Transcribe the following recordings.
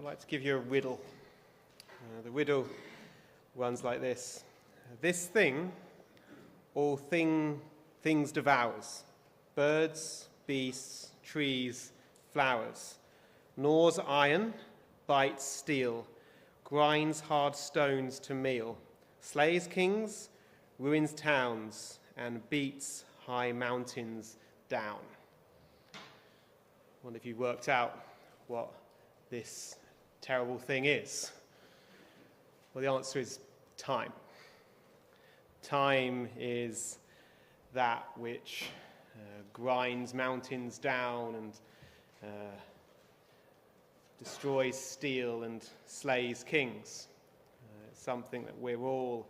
I'd like to give you a riddle. The riddle runs like this. This thing all things devours, birds, beasts, trees, flowers, gnaws iron, bites steel, grinds hard stones to meal, slays kings, ruins towns, and beats high mountains down. I wonder if you worked out what this terrible thing is. Well, the answer is time. Time is that which grinds mountains down and destroys steel and slays kings. It's something that we're all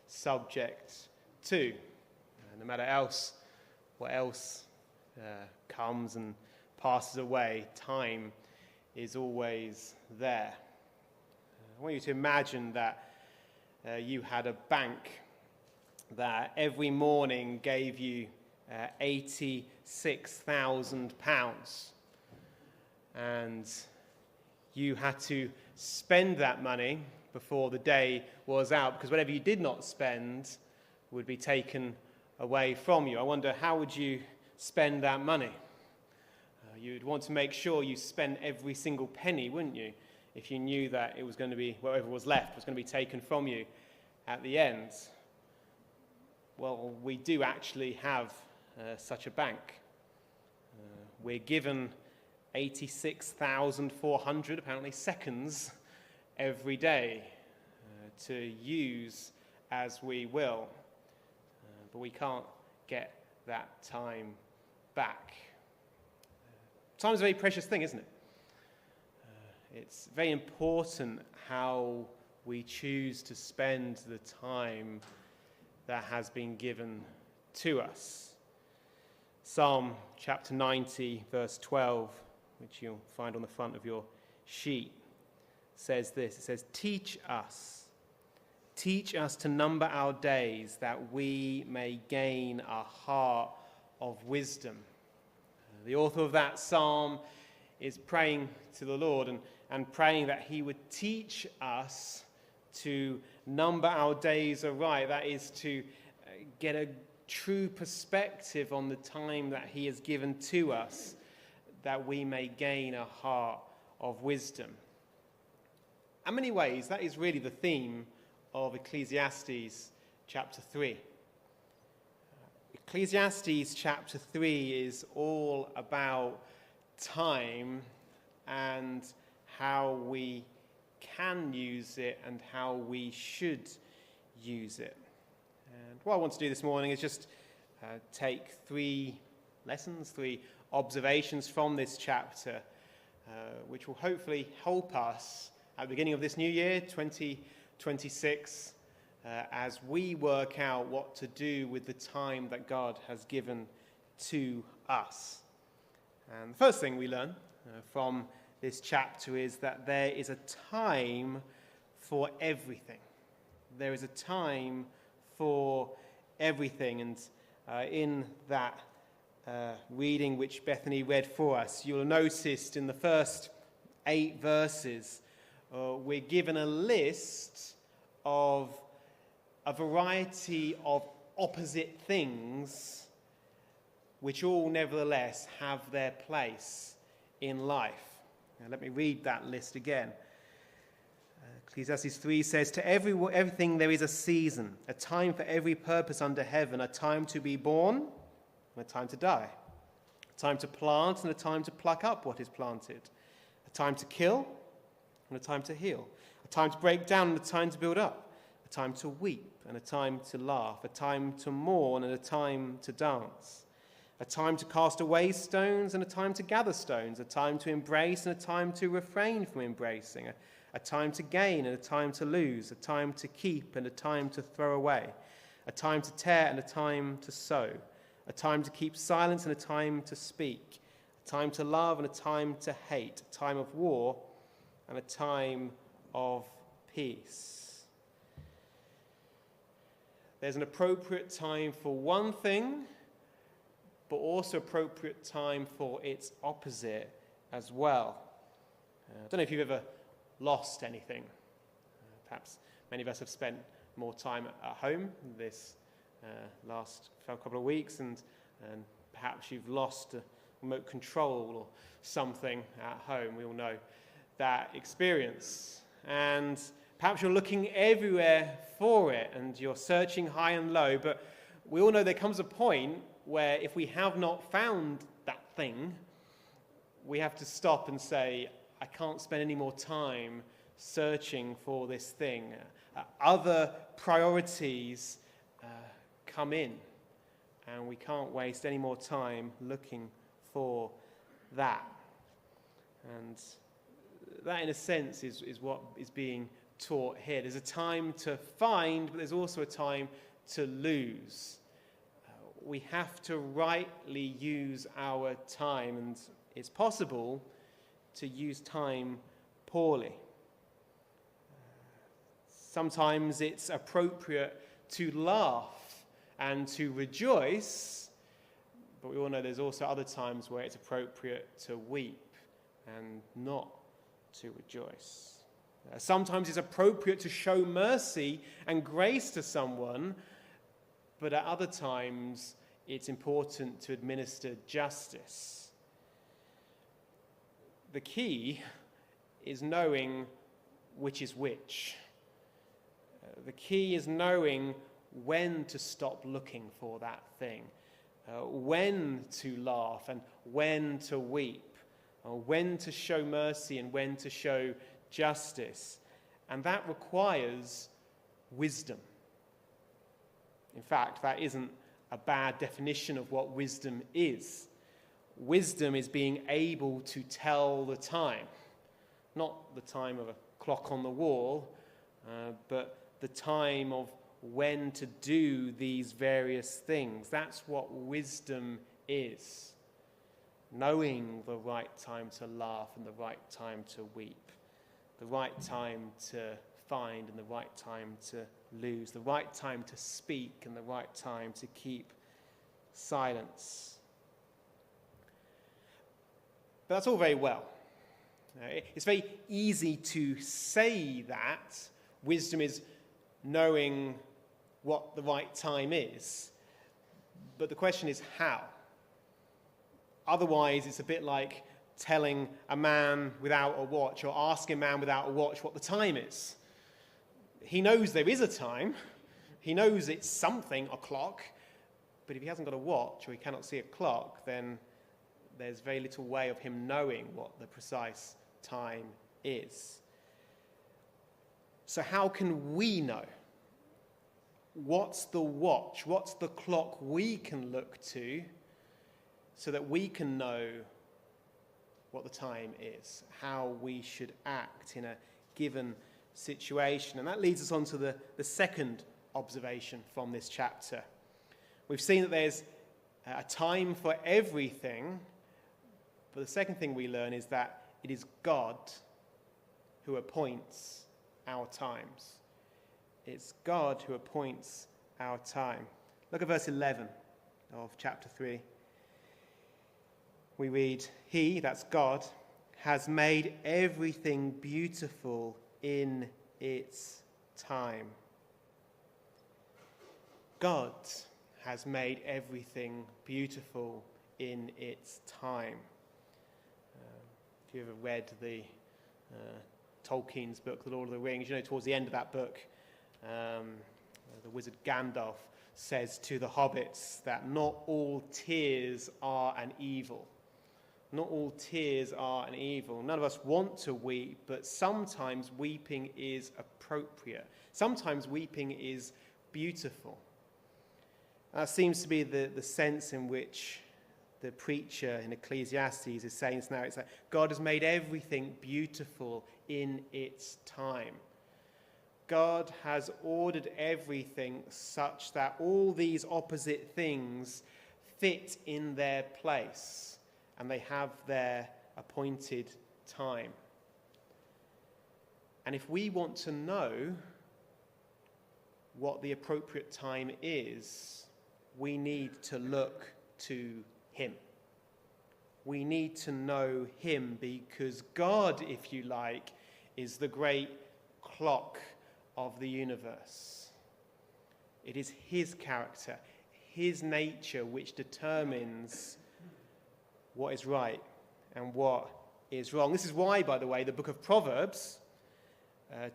subject to. No matter what else comes and passes away, time is always there. I want you to imagine that you had a bank that every morning gave you £86,000, and you had to spend that money before the day was out, because whatever you did not spend would be taken away from you. I wonder, how would you spend that money? You'd want to make sure you spent every single penny, wouldn't you? If you knew that it was going to be, whatever was left was going to be taken from you at the end. Well, we do actually have such a bank. We're given 86,400, apparently, seconds every day to use as we will. But we can't get that time back. Time is a very precious thing, isn't it? It's very important how we choose to spend the time that has been given to us. Psalm chapter 90, verse 12, which you'll find on the front of your sheet, says this. It says, Teach us to number our days, that we may gain a heart of wisdom. The author of that psalm is praying to the Lord and praying that he would teach us to number our days aright. That is, to get a true perspective on the time that he has given to us, that we may gain a heart of wisdom. In many ways, that is really the theme of Ecclesiastes chapter 3. Ecclesiastes chapter 3 is all about time and how we can use it and how we should use it. And what I want to do this morning is just take three observations from this chapter, which will hopefully help us at the beginning of this new year, 2026, as we work out what to do with the time that God has given to us. And the first thing we learn from this chapter is that there is a time for everything. There is a time for everything. And in that reading which Bethany read for us, you'll notice in the first 8 verses, we're given a list of a variety of opposite things which all nevertheless have their place in life. Now, let me read that list again. Ecclesiastes 3 says, To everything there is a season, a time for every purpose under heaven, a time to be born and a time to die, a time to plant and a time to pluck up what is planted, a time to kill and a time to heal, a time to break down and a time to build up, a time to weep and a time to laugh, a time to mourn and a time to dance, a time to cast away stones and a time to gather stones, a time to embrace and a time to refrain from embracing, a time to gain and a time to lose, a time to keep and a time to throw away, a time to tear and a time to sow, a time to keep silence and a time to speak, a time to love and a time to hate, a time of war and a time of peace. There's an appropriate time for one thing, but also appropriate time for its opposite as well. I don't know if you've ever lost anything. Perhaps many of us have spent more time at home this last couple of weeks, and perhaps you've lost a remote control or something at home. We all know that experience. And perhaps you're looking everywhere for it, and you're searching high and low, but we all know there comes a point where if we have not found that thing, we have to stop and say, I can't spend any more time searching for this thing. Other priorities come in, and we can't waste any more time looking for that. And that, in a sense, is what is being taught here. There's a time to find, but there's also a time to lose. We have to rightly use our time, and it's possible to use time poorly. Sometimes it's appropriate to laugh and to rejoice, but we all know there's also other times where it's appropriate to weep and not to rejoice. Sometimes it's appropriate to show mercy and grace to someone, but at other times it's important to administer justice. The key is knowing which is which. The key is knowing when to stop looking for that thing, when to laugh and when to weep, when to show mercy and when to show justice. And that requires wisdom. In fact, that isn't a bad definition of what wisdom is. Wisdom is being able to tell the time, not the time of a clock on the wall, but the time of when to do these various things. That's what wisdom is. Knowing the right time to laugh and the right time to weep, the right time to find and the right time to lose, the right time to speak and the right time to keep silence. But that's all very well. It's very easy to say that wisdom is knowing what the right time is, but the question is how. Otherwise, it's a bit like telling a man without a watch or asking a man without a watch what the time is. He knows there is a time. He knows it's something o'clock, but if he hasn't got a watch or he cannot see a clock, then there's very little way of him knowing what the precise time is. So how can we know? What's the watch? What's the clock we can look to so that we can know what the time is, how we should act in a given situation? And that leads us on to the second observation from this chapter. We've seen that there's a time for everything, but the second thing we learn is that it is God who appoints our times. It's God who appoints our time. Look at verse 11 of chapter 3. We read, He, that's God, has made everything beautiful in its time. God has made everything beautiful in its time. If you ever read the Tolkien's book, The Lord of the Rings, you know towards the end of that book, the wizard Gandalf says to the hobbits that not all tears are an evil. Not all tears are an evil. None of us want to weep, but sometimes weeping is appropriate. Sometimes weeping is beautiful. That seems to be the sense in which the preacher in Ecclesiastes is saying this now. It's like God has made everything beautiful in its time. God has ordered everything such that all these opposite things fit in their place and they have their appointed time. And if we want to know what the appropriate time is, we need to look to Him. We need to know Him because God, if you like, is the great clock of the universe. It is his character, his nature, which determines what is right and what is wrong. This is why, by the way, the book of Proverbs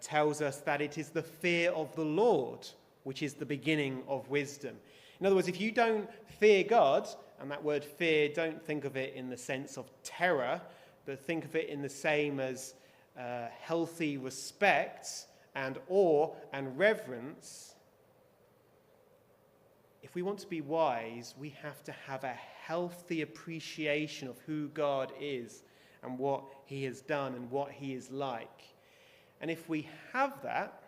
tells us that it is the fear of the Lord which is the beginning of wisdom. In other words, if you don't fear God, and that word fear, don't think of it in the sense of terror, but think of it in the same as healthy respect and awe and reverence. If we want to be wise, we have to have a healthy appreciation of who God is and what he has done and what he is like. And if we have that,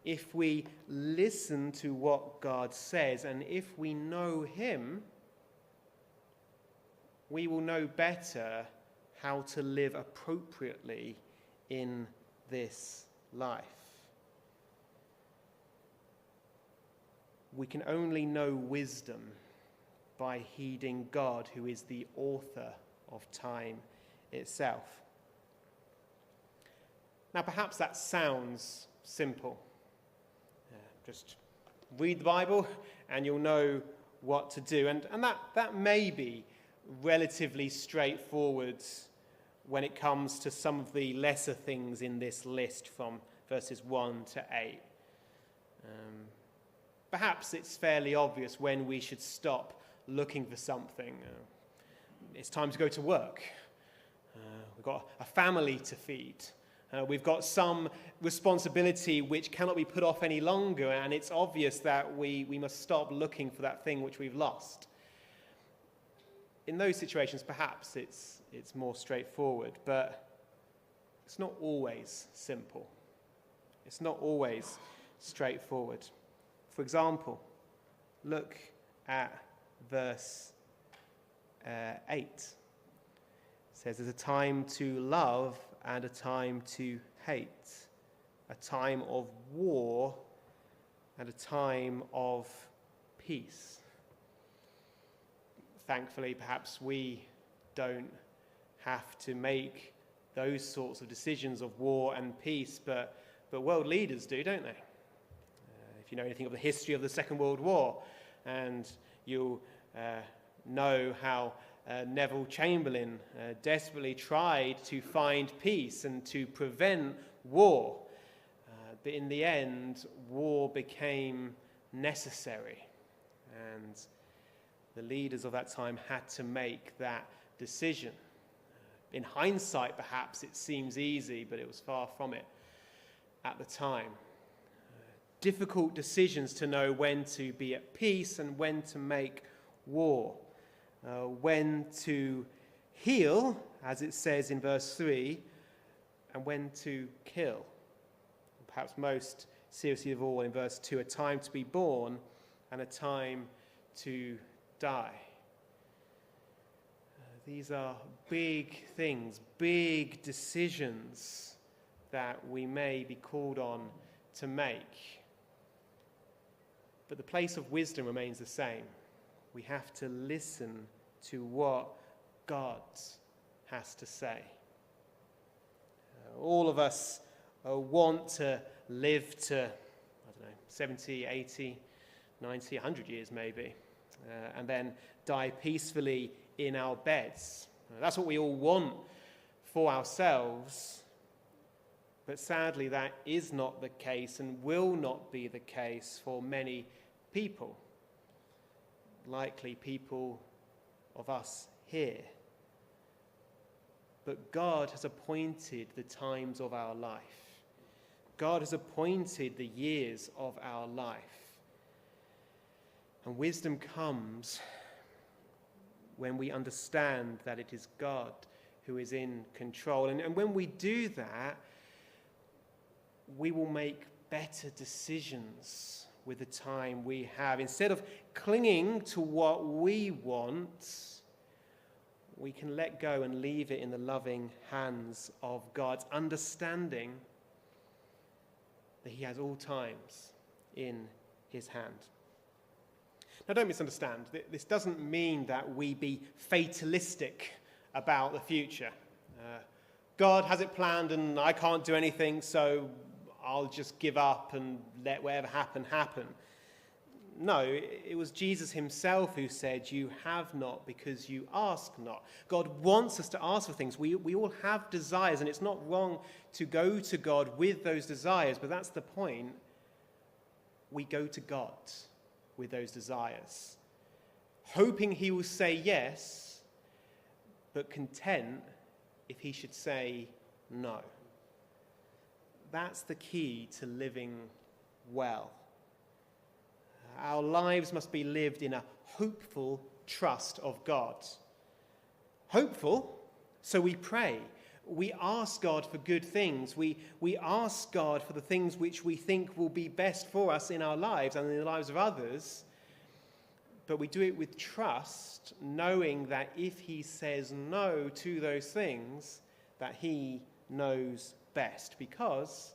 if we listen to what God says, and if we know him, we will know better how to live appropriately in this life. We can only know wisdom by heeding God, who is the author of time itself. Now, perhaps that sounds simple. Just read the Bible and you'll know what to do. And that may be relatively straightforward when it comes to some of the lesser things in this list from verses 1 to 8. Perhaps it's fairly obvious when we should stop looking for something. It's time to go to work. We've got a family to feed. We've got some responsibility which cannot be put off any longer, and it's obvious that we must stop looking for that thing which we've lost. In those situations, perhaps it's more straightforward, but it's not always simple. It's not always straightforward. For example, look at verse 8. It says, there's a time to love and a time to hate, a time of war and a time of peace. Thankfully, perhaps we don't have to make those sorts of decisions of war and peace, but world leaders do, don't they? If you know anything of the history of the Second World War, and you'll know how Neville Chamberlain desperately tried to find peace and to prevent war. But in the end, war became necessary. And the leaders of that time had to make that decision. In hindsight, perhaps it seems easy, but it was far from it at the time. Difficult decisions to know when to be at peace and when to make war. When to heal, as it says in verse 3, and when to kill. Perhaps most seriously of all in verse 2, a time to be born and a time to die. These are big things, big decisions that we may be called on to make. But the place of wisdom remains the same. We have to listen to what God has to say. All of us want to live to, 70, 80, 90, 100 years maybe, and then die peacefully in our beds. That's what we all want for ourselves. But sadly, that is not the case and will not be the case for many people. Likely people of us here. But God has appointed the times of our life. God has appointed the years of our life. And wisdom comes when we understand that it is God who is in control. And when we do that, we will make better decisions with the time we have. Instead of clinging to what we want, we can let go and leave it in the loving hands of God, understanding that he has all times in his hand. Now, don't misunderstand. This doesn't mean that we be fatalistic about the future. God has it planned and I can't do anything, so I'll just give up and let whatever happen, happen. No, it was Jesus himself who said, you have not because you ask not. God wants us to ask for things. We all have desires, and it's not wrong to go to God with those desires, but that's the point. We go to God with those desires, hoping he will say yes, but content if he should say no. That's the key to living well. Our lives must be lived in a hopeful trust of God. Hopeful, so we pray. We ask God for good things. We ask God for the things which we think will be best for us in our lives and in the lives of others. But we do it with trust, knowing that if he says no to those things, that he knows best, because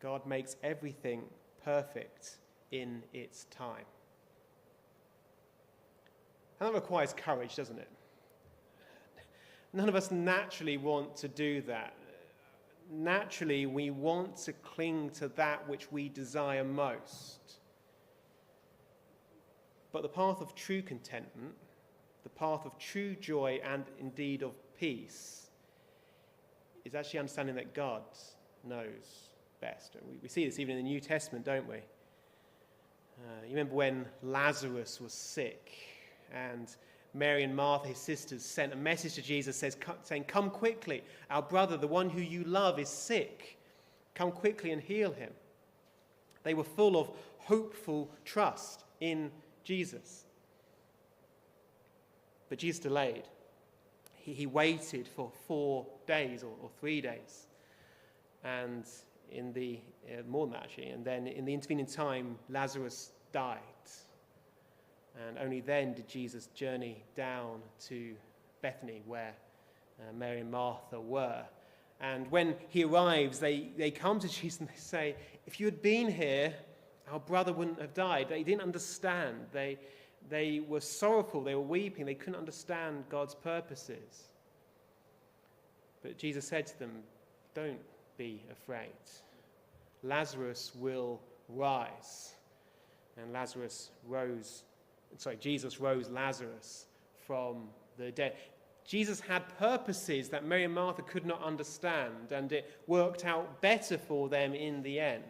God makes everything perfect in its time. And that requires courage, doesn't it? None of us naturally want to do that. Naturally, we want to cling to that which we desire most. But the path of true contentment, the path of true joy and indeed of peace, is actually understanding that God knows best. We see this even in the New Testament, don't we? You remember when Lazarus was sick and Mary and Martha, his sisters, sent a message to Jesus saying, come quickly, our brother, the one who you love, is sick. Come quickly and heal him. They were full of hopeful trust in Jesus. But Jesus delayed. He waited for 4 days or 3 days. And in the more than that actually, and then in the intervening time, Lazarus died. And only then did Jesus journey down to Bethany, where Mary and Martha were. And when he arrives, they come to Jesus and they say, if you had been here, our brother wouldn't have died. They didn't understand. They were sorrowful. They were weeping. They couldn't understand God's purposes. But Jesus said to them, don't be afraid. Lazarus will rise. And Jesus rose Lazarus from the dead. Jesus had purposes that Mary and Martha could not understand, and it worked out better for them in the end.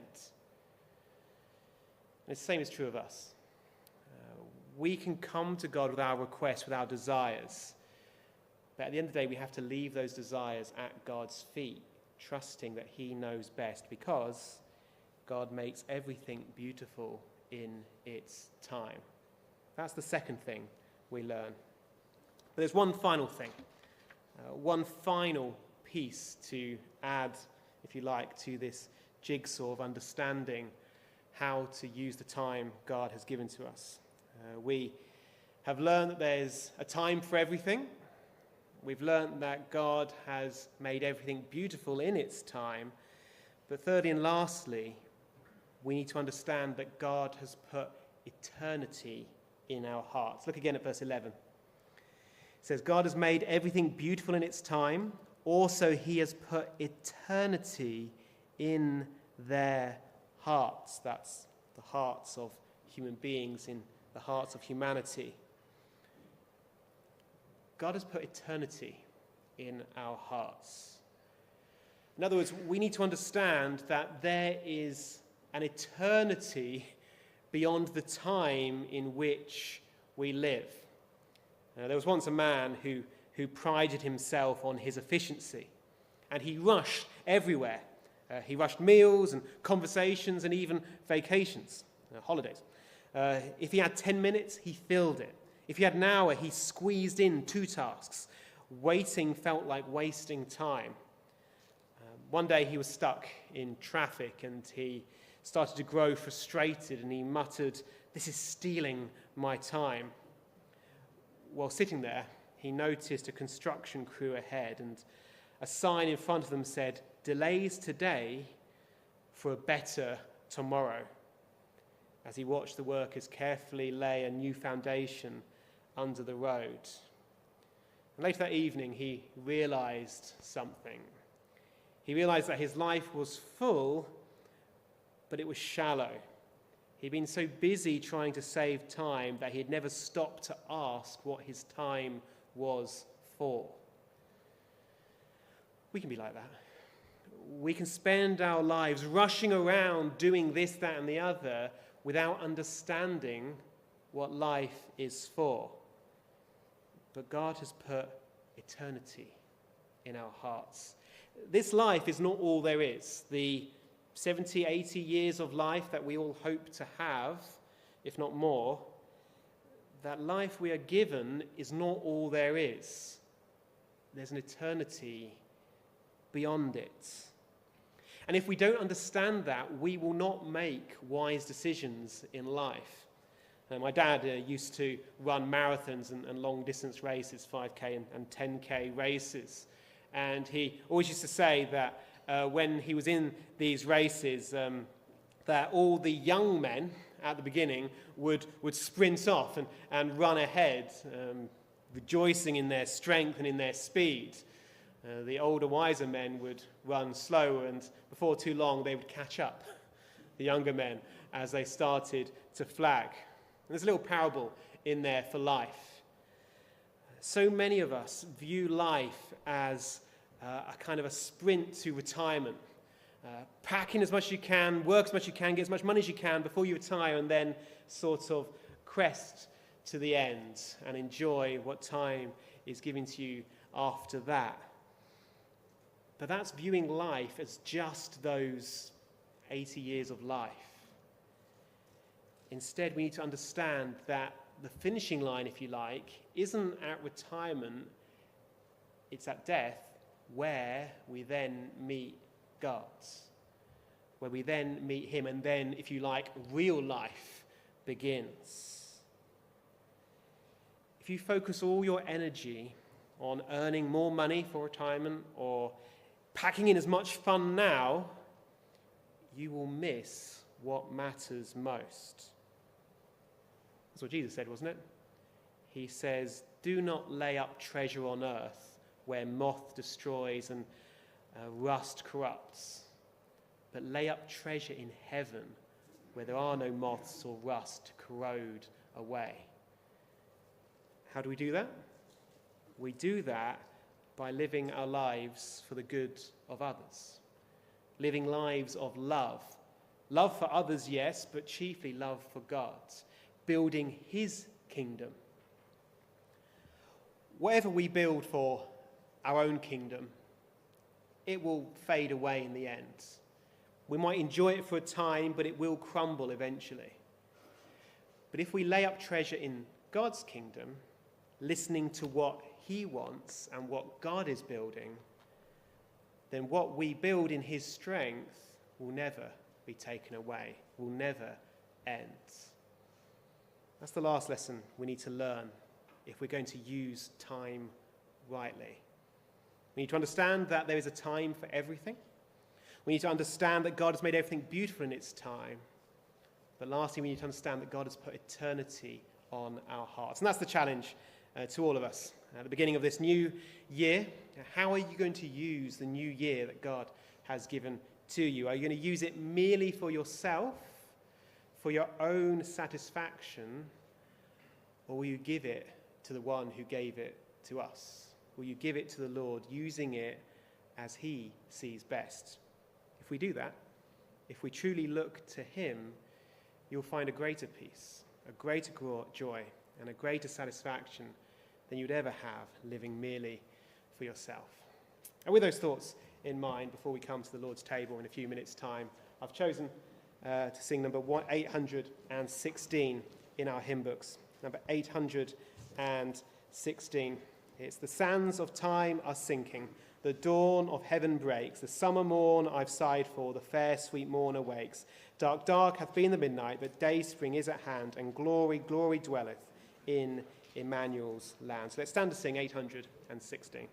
And the same is true of us. We can come to God with our requests, with our desires, but at the end of the day, we have to leave those desires at God's feet, trusting that he knows best, because God makes everything beautiful in its time. That's the second thing we learn. But there's one final thing, one final piece to add, if you like, to this jigsaw of understanding how to use the time God has given to us. We have learned that there's a time for everything. We've learned that God has made everything beautiful in its time. But thirdly and lastly, we need to understand that God has put eternity in our hearts. Look again at verse 11. It says, God has made everything beautiful in its time. Also, he has put eternity in their hearts. That's the hearts of human beings, in the hearts of humanity. God has put eternity in our hearts. In other words, we need to understand that there is an eternity beyond the time in which we live. There was once a man who prided himself on his efficiency, and he rushed everywhere. He rushed meals and conversations and even vacations, holidays. If he had 10 minutes, he filled it. If he had an hour, he squeezed in 2 tasks. Waiting felt like wasting time. One day he was stuck in traffic and he started to grow frustrated, and he muttered, "This is stealing my time." While sitting there, he noticed a construction crew ahead, and a sign in front of them said, "Delays today for a better tomorrow." As he watched the workers carefully lay a new foundation under the road. Later that evening, he realized something. He realized that his life was full, but it was shallow. He'd been so busy trying to save time that he had never stopped to ask what his time was for. We can be like that. We can spend our lives rushing around doing this, that, and the other without understanding what life is for. But God has put eternity in our hearts. This life is not all there is. The 70, 80 years of life that we all hope to have, if not more, that life we are given is not all there is. There's an eternity beyond it. And if we don't understand that, we will not make wise decisions in life. My dad used to run marathons and long-distance races, 5K and 10K races. And he always used to say that when he was in these races, that all the young men at the beginning would sprint off and run ahead, rejoicing in their strength and in their speed. The older, wiser men would run slower, and before too long they would catch up, the younger men, as they started to flag. And there's a little parable in there for life. So many of us view life as a kind of a sprint to retirement. Pack in as much as you can, work as much as you can, get as much money as you can before you retire, and then sort of crest to the end and enjoy what time is given to you after that. But that's viewing life as just those 80 years of life. Instead, we need to understand that the finishing line, if you like, isn't at retirement, it's at death, where we then meet God, where we then meet him, and then, if you like, real life begins. If you focus all your energy on earning more money for retirement or packing in as much fun now, you will miss what matters most. That's what Jesus said, wasn't it? He says, do not lay up treasure on earth where moth destroys and rust corrupts, but lay up treasure in heaven where there are no moths or rust to corrode away. How do we do that? We do that by living our lives for the good of others, living lives of love. Love for others, yes, but chiefly love for God, building his kingdom. Whatever we build for our own kingdom, it will fade away in the end. We might enjoy it for a time, but it will crumble eventually. But if we lay up treasure in God's kingdom, listening to what he wants and what God is building, then what we build in his strength will never be taken away, will never end. That's the last lesson we need to learn if we're going to use time rightly. We need to understand that there is a time for everything. We need to understand that God has made everything beautiful in its time. But lastly, we need to understand that God has put eternity on our hearts. And that's the challenge to all of us. At the beginning of this new year, how are you going to use the new year that God has given to you? Are you going to use it merely for yourself, for your own satisfaction, or will you give it to the one who gave it to us? Will you give it to the Lord, using it as he sees best? If we do that, if we truly look to him, you'll find a greater peace, a greater joy, and a greater satisfaction than you'd ever have living merely for yourself. And with those thoughts in mind, before we come to the Lord's table in a few minutes' time, I've chosen to sing number 816 in our hymn books. Number 816. It's the sands of time are sinking, the dawn of heaven breaks, the summer morn I've sighed for, the fair sweet morn awakes. Dark, dark hath been the midnight, but day spring is at hand, and glory, glory dwelleth in Emmanuel's land. So let's stand to sing 816.